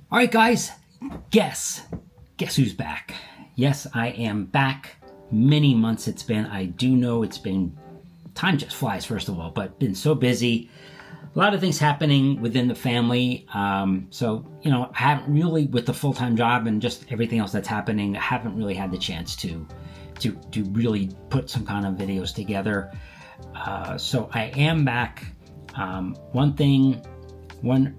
All right, guys, guess who's back? Yes, I am back. Many months it's been. I do know it's been, time just flies, first of all, but been so busy. A lot of things happening within the family. So, I haven't really, with the full-time job and just everything else that's happening, I haven't really had the chance to really put some kind of videos together. So I am back. One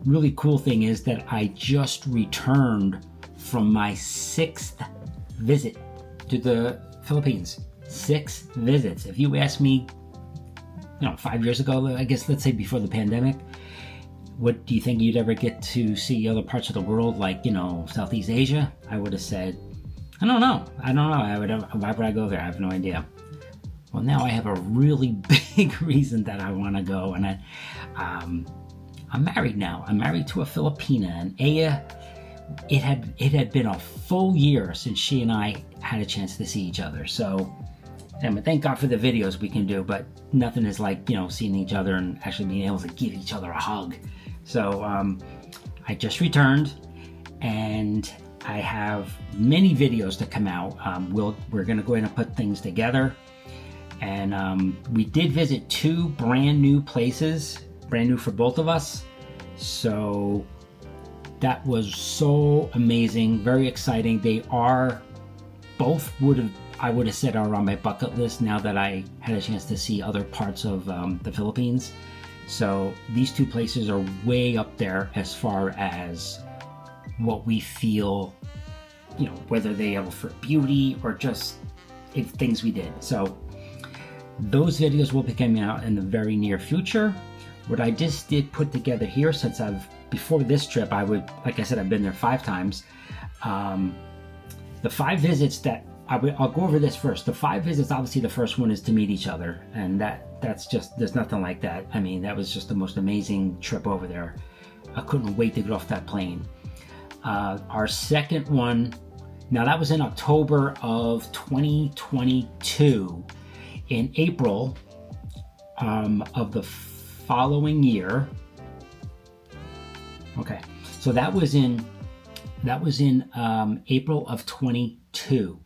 really cool thing is that I just returned from my 6th visit to the Philippines. 6 visits. If you asked me, 5 years ago, I guess, let's say before the pandemic, what do you think you'd ever get to see other parts of the world, like, Southeast Asia? I would have said, I don't know. Why would I go there? I have no idea. Well, now I have a really big reason that I want to go, and I'm married now. I'm married to a Filipina, and Aya, it had been a full year since she and I had a chance to see each other. So, thank God for the videos we can do, but nothing is like, seeing each other and actually being able to give each other a hug. So, I just returned, and I have many videos to come out. We're going to go ahead and put things together. And we did visit 2 brand new places, brand new for both of us. So that was so amazing, very exciting. They are both I would have said are on my bucket list now that I had a chance to see other parts of the Philippines. So these 2 places are way up there as far as what we feel, whether they offer beauty or just things we did. So those videos will be coming out in the very near future. What I just did put together here, since before this trip, like I said, I've been there 5 times. The 5 visits that I'll go over this first. The 5 visits, obviously the first one is to meet each other. And that's just, there's nothing like that. I mean, that was just the most amazing trip over there. I couldn't wait to get off that plane. Our second one, now that was in October of 2022. In April of the following year. Okay, so that was in April of 22.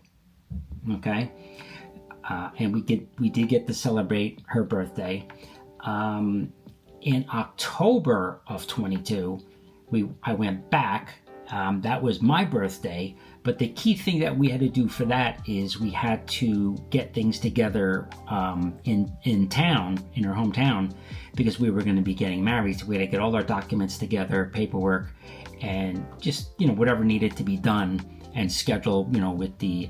Okay, and we did get to celebrate her birthday. In October of 22, I went back. That was my birthday. But the key thing that we had to do for that is we had to get things together in town, in her hometown, because we were going to be getting married. So we had to get all our documents together, paperwork, and just, whatever needed to be done, and schedule, with the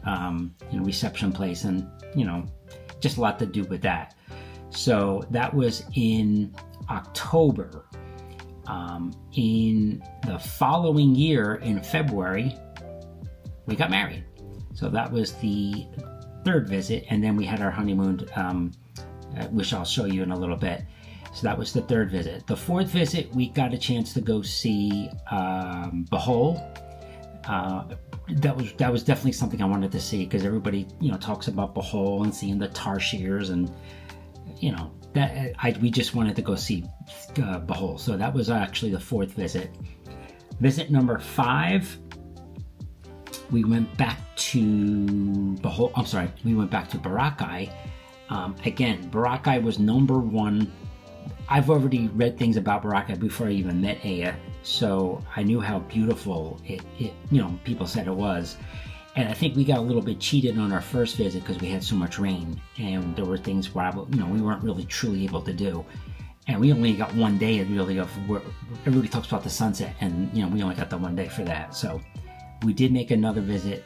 reception place, and, just a lot to do with that. So that was in October. In the following year, in February, we got married. So that was the 3rd visit, and then we had our honeymoon, which I'll show you in a little bit. So that was the 3rd visit. The 4th visit, we got a chance to go see Bohol. That was definitely something I wanted to see, because everybody, talks about Bohol and seeing the tarsiers, and we just wanted to go see Bohol. So that was actually the 4th visit. Visit number 5. We went back to Bohol. I'm sorry, we went back to Boracay. Again, Boracay was number 1. I've already read things about Boracay before I even met Aya, so I knew how beautiful it people said it was. And I think we got a little bit cheated on our first visit because we had so much rain, and there were things where we weren't really truly able to do. And we only got 1 day really of where everybody talks about the sunset, and we only got the 1 day for that. So we did make another visit,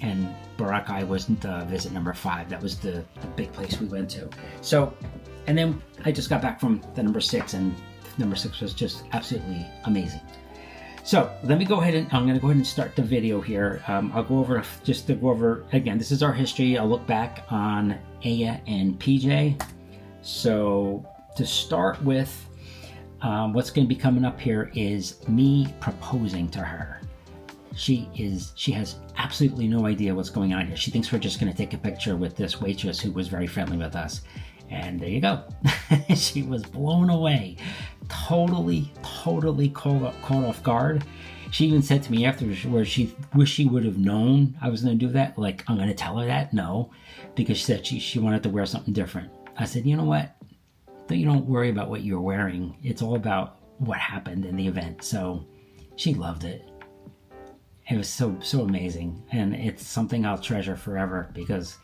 and Boracay was the visit number 5. That was the big place we went to. So, and then I just got back from the number 6, and number 6 was just absolutely amazing. So let me go ahead, and I'm going to go ahead and start the video here. I'll go over, just to go over, again, this is our history. I'll look back on Aya and PJ. So to start with, what's going to be coming up here is me proposing to her. She has absolutely no idea what's going on here. She thinks we're just going to take a picture with this waitress who was very friendly with us. And there you go. She was blown away. Totally caught off guard. She even said to me afterwards where she wished she would have known I was going to do that. Like, I'm going to tell her that? No. Because she said she wanted to wear something different. I said, you know what? You don't worry about what you're wearing. It's all about what happened in the event. So she loved it. It was so amazing. And it's something I'll treasure forever because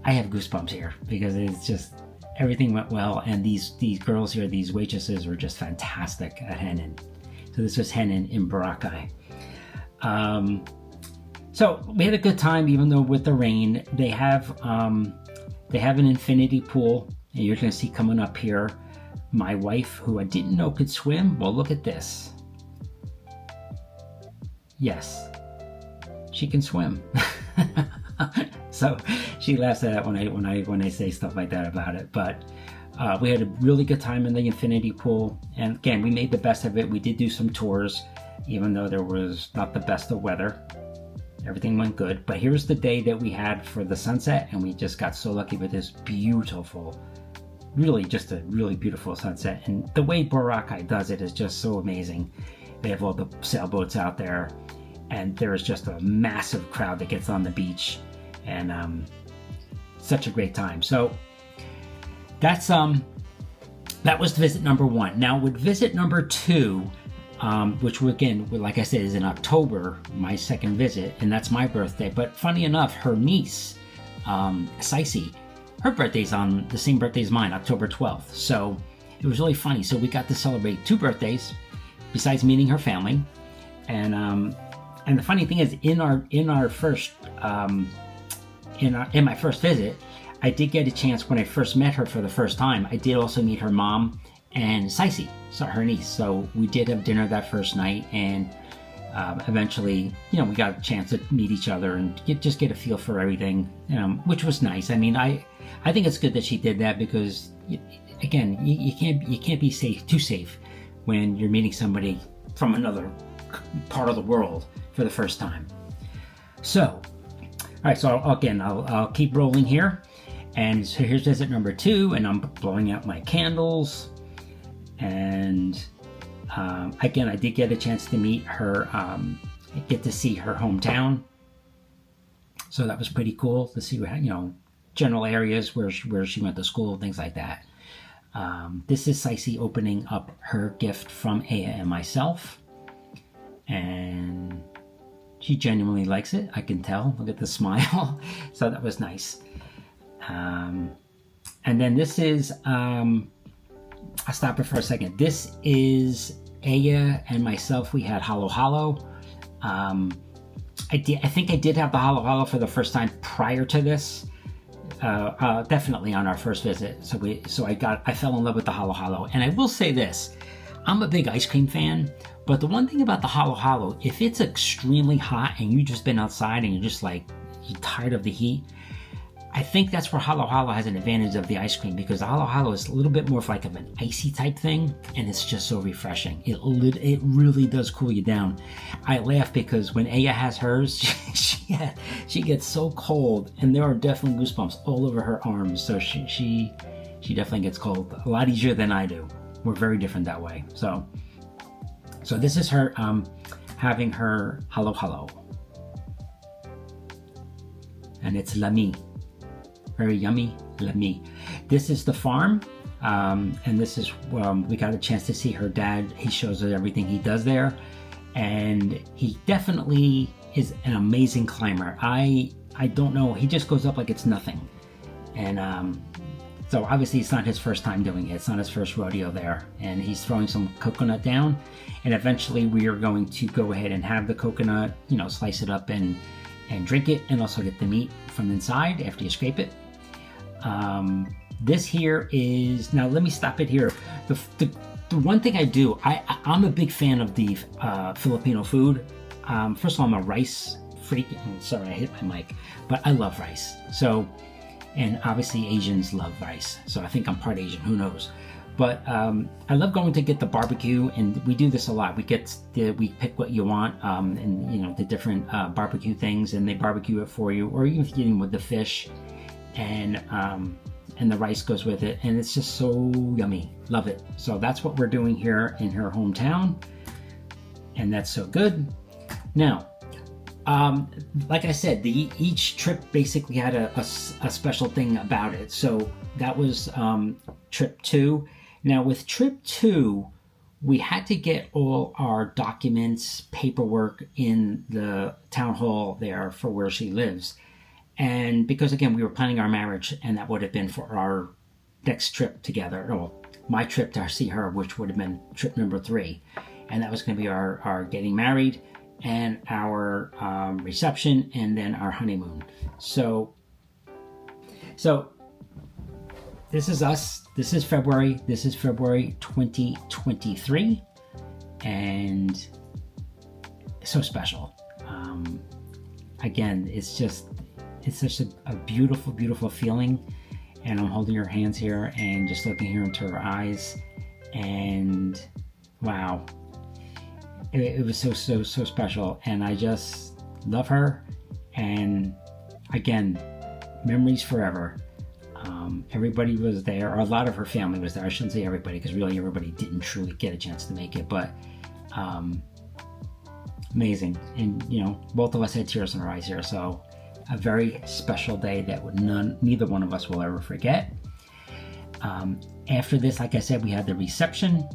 I have goosebumps here because it's just, everything went well. And these girls here, these waitresses were just fantastic at Henin. So this was Henin in Boracay. So we had a good time, even though with the rain. They have an infinity pool, and you're going to see coming up here. My wife, who I didn't know could swim. Well, look at this. Yes, she can swim. So she laughs at that when I say stuff like that about it. But we had a really good time in the infinity pool, and again, we made the best of it. We did do some tours, even though there was not the best of weather. Everything went good. But here's the day that we had for the sunset, and we just got so lucky with this beautiful, really just a really beautiful sunset. And the way Boracay does it is just so amazing. They have all the sailboats out there, and there's just a massive crowd that gets on the beach, and such a great time. So that's that was visit number 1. Now with visit number 2, which again, like I said, is in October, my second visit, and that's my birthday. But funny enough, her niece, Saisi, her birthday's on the same birthday as mine, October 12th. So it was really funny. So we got to celebrate 2 birthdays, besides meeting her family. And the funny thing is, in my first visit, I did get a chance when I first met her for the first time. I did also meet her mom and Saisi, so her niece. So we did have dinner that first night, and eventually, we got a chance to meet each other and just get a feel for everything, which was nice. I mean, I think it's good that she did that because, again, you can't be too safe when you're meeting somebody from another part of the world for the first time. So, all right. So I'll keep rolling here. And so here's visit number 2, and I'm blowing out my candles. And again, I did get a chance to meet her, get to see her hometown. So that was pretty cool to see, general areas where she went to school, things like that. This is Saisi opening up her gift from Aya and myself. And she genuinely likes it. I can tell. Look at the smile. So that was nice. And then this is, I'll stop it for a second. This is Aya and myself. We had Halo Halo. I think I did have the Halo Halo for the first time prior to this. Definitely on our first visit. So I fell in love with the Halo Halo. And I will say this, I'm a big ice cream fan, but the one thing about the Halo Halo, if it's extremely hot and you've just been outside and you're just like, you're tired of the heat, I think that's where Halo Halo has an advantage of the ice cream, because the Halo Halo is a little bit more of like of an icy type thing, and it's just so refreshing. It really does cool you down. I laugh because when Aya has hers, she gets so cold, and there are definitely goosebumps all over her arms. So she definitely gets cold a lot easier than I do. We're very different that way. So this is her having her Halo Halo, and it's Lami. Very yummy, Lami. This is the farm, and this is we got a chance to see her dad. He shows us everything he does there, and he definitely is an amazing climber. I don't know, he just goes up like it's nothing, and so obviously it's not his first time doing it. It's not his first rodeo there, and he's throwing some coconut down, and eventually we are going to go ahead and have the coconut, slice it up and drink it, and also get the meat from inside after you scrape it. This here is, now let me stop it here. The one thing I do, I'm a big fan of the Filipino food. First of all, I'm a rice freak. Sorry, I hit my mic, but I love rice. So, and obviously Asians love rice. So I think I'm part Asian, who knows? But I love going to get the barbecue, and we do this a lot. We pick what you want, and the different barbecue things, and they barbecue it for you, or even if you're eating with the fish, and the rice goes with it, and it's just so yummy. Love it. So that's what we're doing here in her hometown, and that's so good. Now, like I said, each trip basically had a special thing about it. So that was trip 2. Now with trip 2, we had to get all our documents, paperwork in the town hall there for where she lives. And because again, we were planning our marriage, and that would have been for our next trip together. Well, my trip to see her, which would have been trip number 3. And that was going to be our getting married and our reception, and then our honeymoon. So this is us. This is February. This is February 2023, and so special. Again, it's such a beautiful, beautiful feeling. And I'm holding her hands here and just looking here into her eyes, and wow. It was so special, and I just love her. And again, memories forever. Everybody was there, or a lot of her family was there. I shouldn't say everybody, because really everybody didn't truly get a chance to make it, but amazing. And both of us had tears in our eyes here, so a very special day that neither one of us will ever forget. After this, like I said, we had the reception,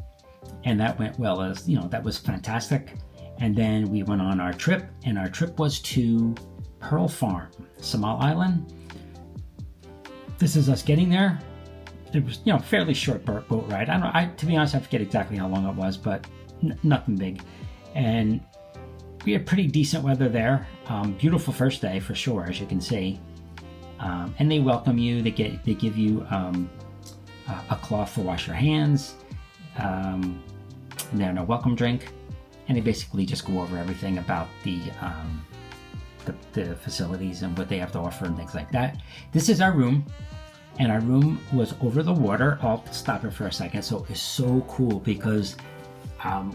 and that went well. As that was fantastic. And then we went on our trip, and our trip was to Pearl Farm, Samal Island. This is us getting there. It was fairly short boat ride. To be honest, I forget exactly how long it was, but nothing big. And we had pretty decent weather there. Beautiful first day for sure, as you can see. And they welcome you. They give you a cloth to wash your hands, and then a welcome drink. And they basically just go over everything about the facilities and what they have to offer and things like that. This is our room, and our room was over the water. I'll stop it for a second. So it's so cool because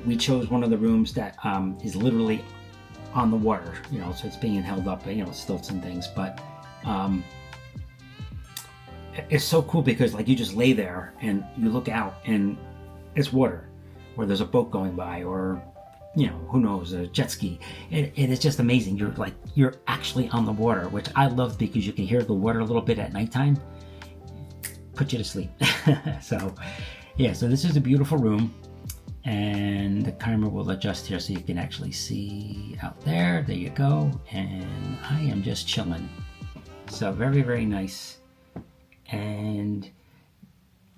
we chose one of the rooms that is literally on the water, so it's being held up, stilts and things, but it's so cool because you just lay there and you look out and it's water, or there's a boat going by, or who knows, a jet ski. It is just amazing. You're actually on the water, which I love because you can hear the water a little bit at nighttime. Put you to sleep. So this is a beautiful room, and the camera will adjust here so you can actually see out there. There you go. And I am just chilling. So very, very nice. And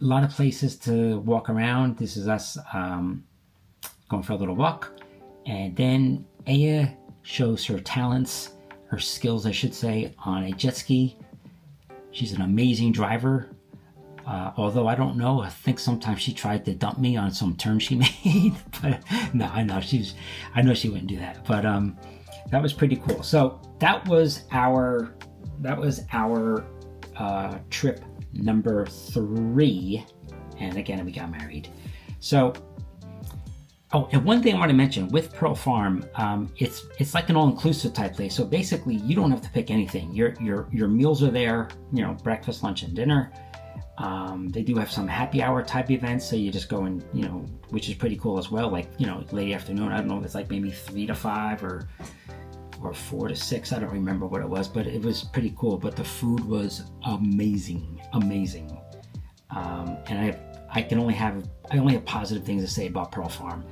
a lot of places to walk around. This is us going for a little walk. And then Aya shows her talents, her skills, I should say, on a jet ski. She's an amazing driver. Although I don't know, I think sometimes she tried to dump me on some turn she made. But no, I know she wouldn't do that. But that was pretty cool. So that was our trip number 3. And again, we got married. So, and one thing I want to mention with Pearl Farm, it's like an all-inclusive type place. So basically, you don't have to pick anything. Your meals are there. Breakfast, lunch, and dinner. They do have some happy hour type events, so you just go and which is pretty cool as well. Late afternoon. I don't know if it's maybe 3 to 5 or 4 to 6. I don't remember what it was, but it was pretty cool. But the food was amazing. And I only have positive things to say about Pearl Farm.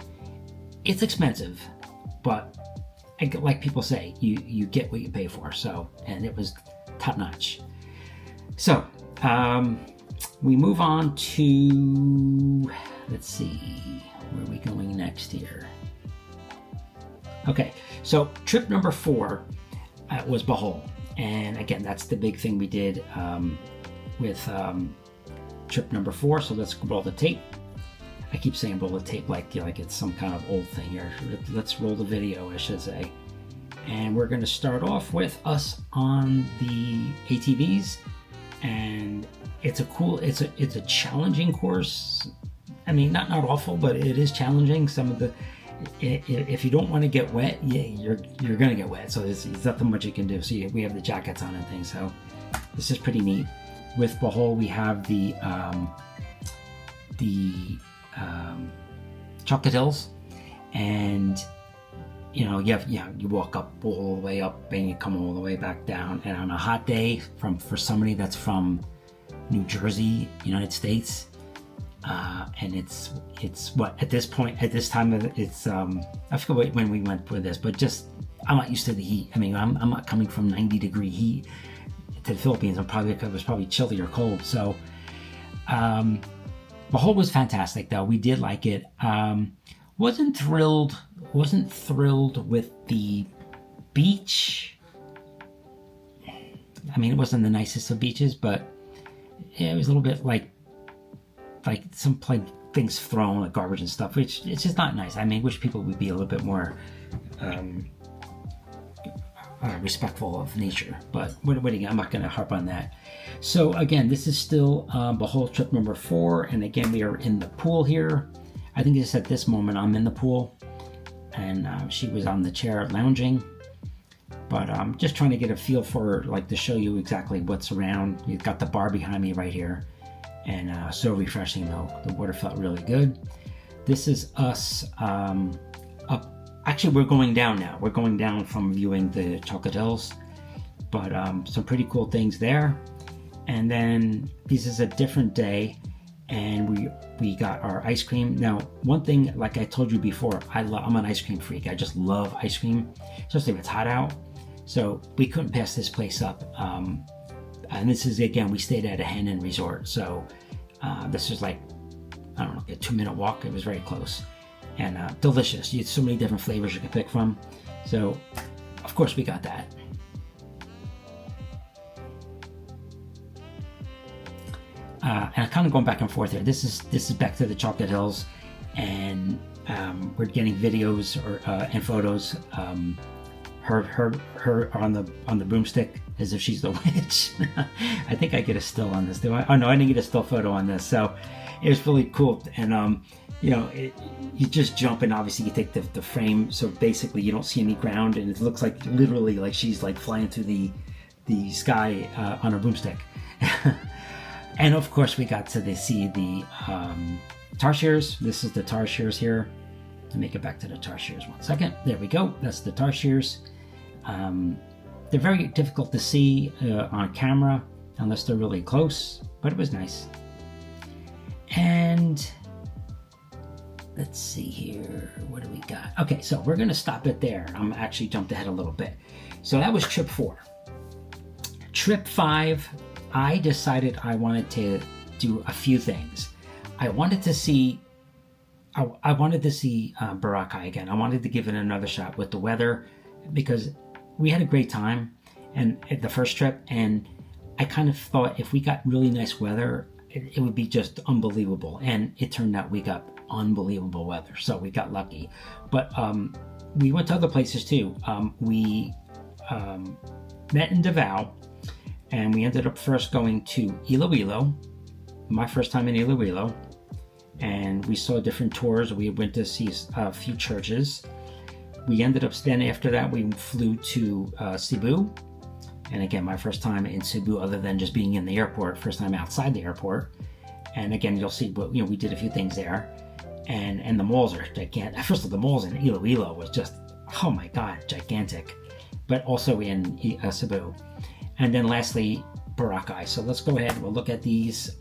It's expensive, but like people say, you get what you pay for. So, and it was top notch. So, we move on to, let's see, where are we going next here? Okay, so trip number 4 was Bohol. And again, that's the big thing we did with trip number 4. So let's roll the tape. I keep saying roll the tape like it's some kind of old thing here. Let's roll the video, I should say. And we're going to start off with us on the ATVs. And it's a challenging course. I mean, not awful, but it is challenging. If you don't want to get wet, you're gonna get wet. So there's nothing much you can do. So we have the jackets on and things. So this is pretty neat. With Bohol, we have the Chocolate Hills, and you walk up all the way up and you come all the way back down. And on a hot day, for somebody that's from New Jersey, United States, and it's what at this time of it's I forget when we went for this, but just I'm not used to the heat. I mean, I'm not coming from 90-degree heat to the Philippines. It was probably chilly or cold. So Bohol was fantastic, though. We did like it. Wasn't thrilled with the beach. I mean, it wasn't the nicest of beaches, but it was a little bit like some things thrown, like garbage and stuff, which it's just not nice. I mean, I wish people would be a little bit more respectful of nature, but I'm not going to harp on that. So again, this is still Bohol trip number 4, and again, we are in the pool here. I think just at this moment I'm in the pool, and she was on the chair lounging, but I'm just trying to get a feel for, to show you exactly what's around. You've got the bar behind me right here, and so refreshing though. The water felt really good. This is us up. Actually, we're going down now. We're going down from viewing the Chocolate Hills, but some pretty cool things there. And then this is a different day, and we got our ice cream. Now, one thing, like I told you before, I'm an ice cream freak. I just love ice cream, especially if it's hot out. So we couldn't pass this place up. And this is, again, we stayed at a Hainan resort. So this was like, I don't know, a 2-minute walk. It was very close. And delicious. You had so many different flavors you could pick from. So, of course, we got that. And I'm kind of going back and forth here. This is back to the Chocolate Hills, and we're getting videos and photos. Her on the broomstick as if she's the witch. I think I get a still on this. Do I? Oh no, I didn't get a still photo on this. So it was really cool. And you just jump, and obviously you take the frame, so basically you don't see any ground, and it looks like literally like she's like flying through the sky on her broomstick. And of course we got to see the tarsiers. This is the tarsiers here. To make it back to the tarsiers, 1 second. There we go. That's the tarsiers. They're very difficult to see on camera unless they're really close, but it was nice. And let's see here. What do we got? Okay, so we're going to stop it there. I'm actually jumped ahead a little bit. So that was trip 4. Trip 5, I decided I wanted to do a few things. I wanted to see Boracay again. I wanted to give it another shot with the weather, because we had a great time at the first trip, and I kind of thought if we got really nice weather, it would be just unbelievable. And it turned out we got unbelievable weather, so we got lucky. But we went to other places too. We met in Davao, and we ended up first going to Iloilo. My first time in Iloilo. And we saw different tours. We went to see a few churches. We ended up then after that we flew to Cebu, and again my first time in Cebu other than just being in the airport, first time outside the airport. And again you'll see we did a few things there, and the malls are gigantic. First of all, the malls in Iloilo was just, oh my god, gigantic, but also in Cebu. And then lastly, Boracay. So let's go ahead. We'll look at these.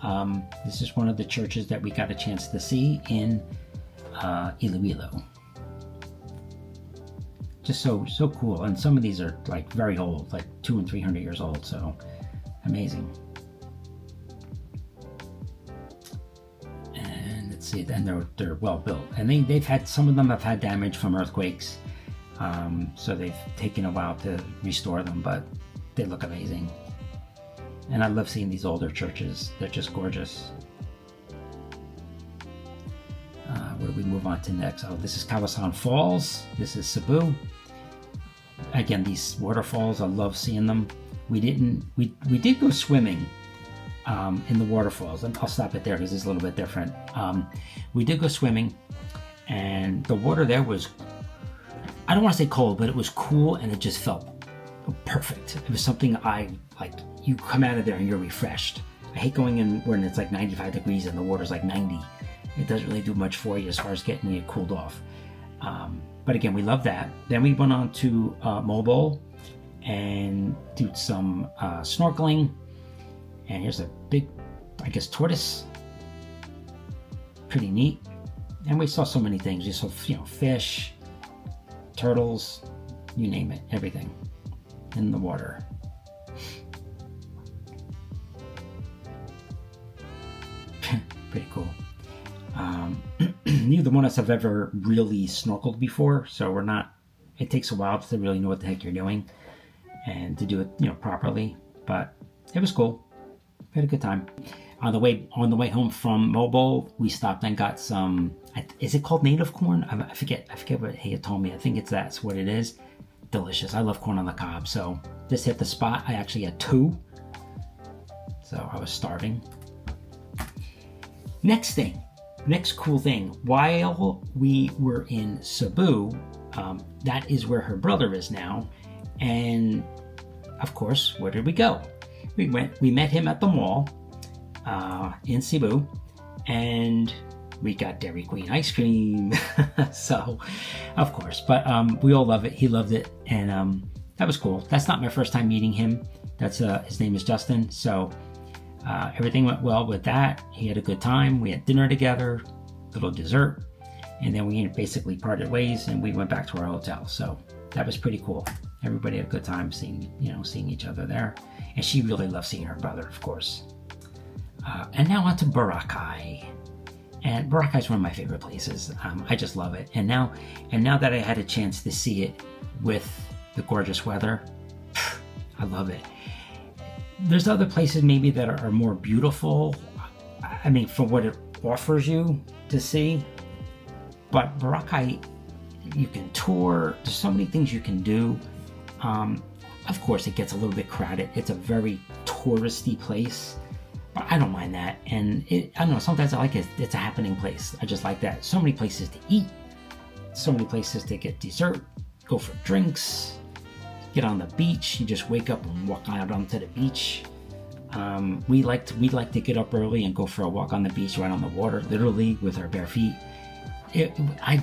This is one of the churches that we got a chance to see in Iloilo. Just so cool. And some of these are like very old, like 200 and 300 years old. So amazing. And let's see. Then they're well built, and they've had, some of them have had damage from earthquakes. So they've taken a while to restore them, but they look amazing. And I love seeing these older churches. They're just gorgeous. What do we move on to next? Oh, this is Kawasan Falls. This is Cebu. Again, these waterfalls, I love seeing them. We did go swimming in the waterfalls. And I'll stop it there because it's a little bit different. We did go swimming, and the water there was, I don't want to say cold, but it was cool, and it just felt perfect. It was something I like. You come out of there and you're refreshed. I hate going in when it's like 95 degrees and the water's like 90. It doesn't really do much for you as far as getting you cooled off. But again, we love that. Then we went on to Mobile and did some snorkeling. And here's a big, I guess, tortoise. Pretty neat. And we saw so many things. We saw, fish, turtles, you name it, everything in the water. Pretty cool. Neither one of us have ever really snorkeled before, so it takes a while to really know what the heck you're doing and to do it, properly. But it was cool. We had a good time. On the way home from Mobile, we stopped and got some. Is it called native corn? I forget what he had told me. I think that's what it is. Delicious. I love corn on the cob. So this hit the spot. I actually had 2. So I was starving. Next cool thing. While we were in Cebu, that is where her brother is now, and of course, where did we go? We met him at the mall in Cebu, and we got Dairy Queen ice cream. So, of course, but we all love it. He loved it, and that was cool. That's not my first time meeting him. That's his name is Justin. So everything went well with that. He had a good time. We had dinner together, little dessert, and then we basically parted ways and we went back to our hotel. So that was pretty cool. Everybody had a good time seeing each other there. And she really loved seeing her brother, of course. And now on to Boracay. And Boracay is one of my favorite places. I just love it. And now that I had a chance to see it with the gorgeous weather, I love it. There's other places maybe that are more beautiful. I mean, for what it offers you to see. But Boracay, you can tour. There's so many things you can do. Of course, it gets a little bit crowded. It's a very touristy place, but I don't mind that. And I don't know, sometimes I like it. It's a happening place. I just like that. So many places to eat. So many places to get dessert, go for drinks, get on the beach. You just wake up and walk out onto the beach. We like to get up early and go for a walk on the beach, right on the water, literally with our bare feet. I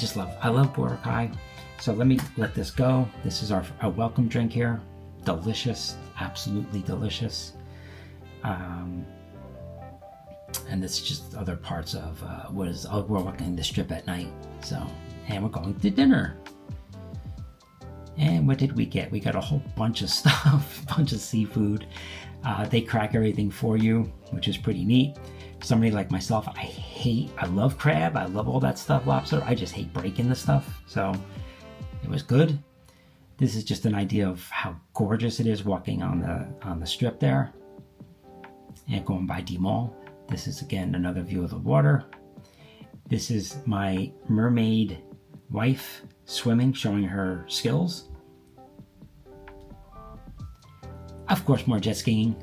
love Boracay. So let me let this go. This is our welcome drink here. Delicious, absolutely delicious. And this is just other parts of we're walking the strip at night. So, and we're going to dinner. And what did we get? We got a whole bunch of stuff, bunch of seafood. They crack everything for you, which is pretty neat. Somebody like myself, I love crab. I love all that stuff, lobster. I just hate breaking the stuff. So it was good. This is just an idea of how gorgeous it is walking on the strip there and going by D Mall. This is again another view of the water. This is my mermaid wife swimming, showing her skills. Of course, more jet skiing.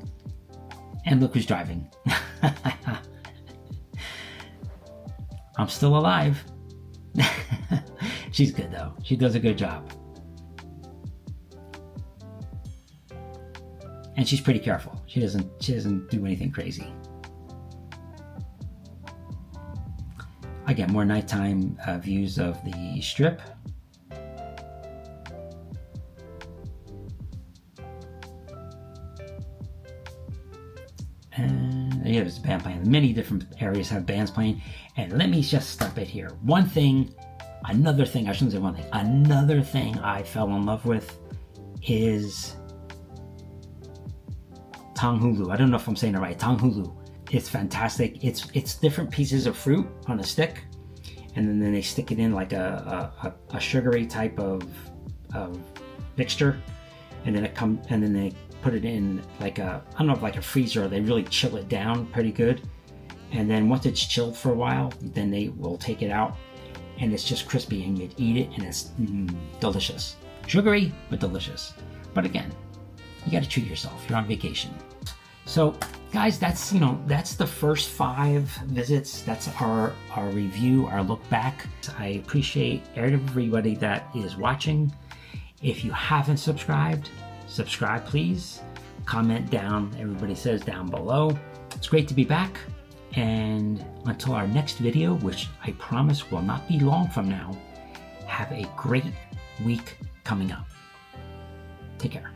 And look who's driving. I'm still alive. She's good though. She does a good job. And she's pretty careful. She doesn't do anything crazy. Again, more nighttime views of the strip. And yeah, there's a band playing. Many different areas have bands playing. And let me just stop it here. Another thing I fell in love with is Tanghulu. I don't know if I'm saying it right. Tanghulu. It's fantastic. It's different pieces of fruit on a stick, and then they stick it in like a sugary type of mixture, and then they put it in like I don't know, like a freezer. They really chill it down pretty good, and then once it's chilled for a while, then they will take it out, and it's just crispy, and you eat it, and it's delicious. Sugary but delicious. But again, you got to treat yourself. You're on vacation. So guys, that's the first 5 visits. That's our review, our look back. I appreciate everybody that is watching. If you haven't subscribed, subscribe please. Comment down, everybody says down below. It's great to be back. And until our next video, which I promise will not be long from now, Have a great week coming up. Take care.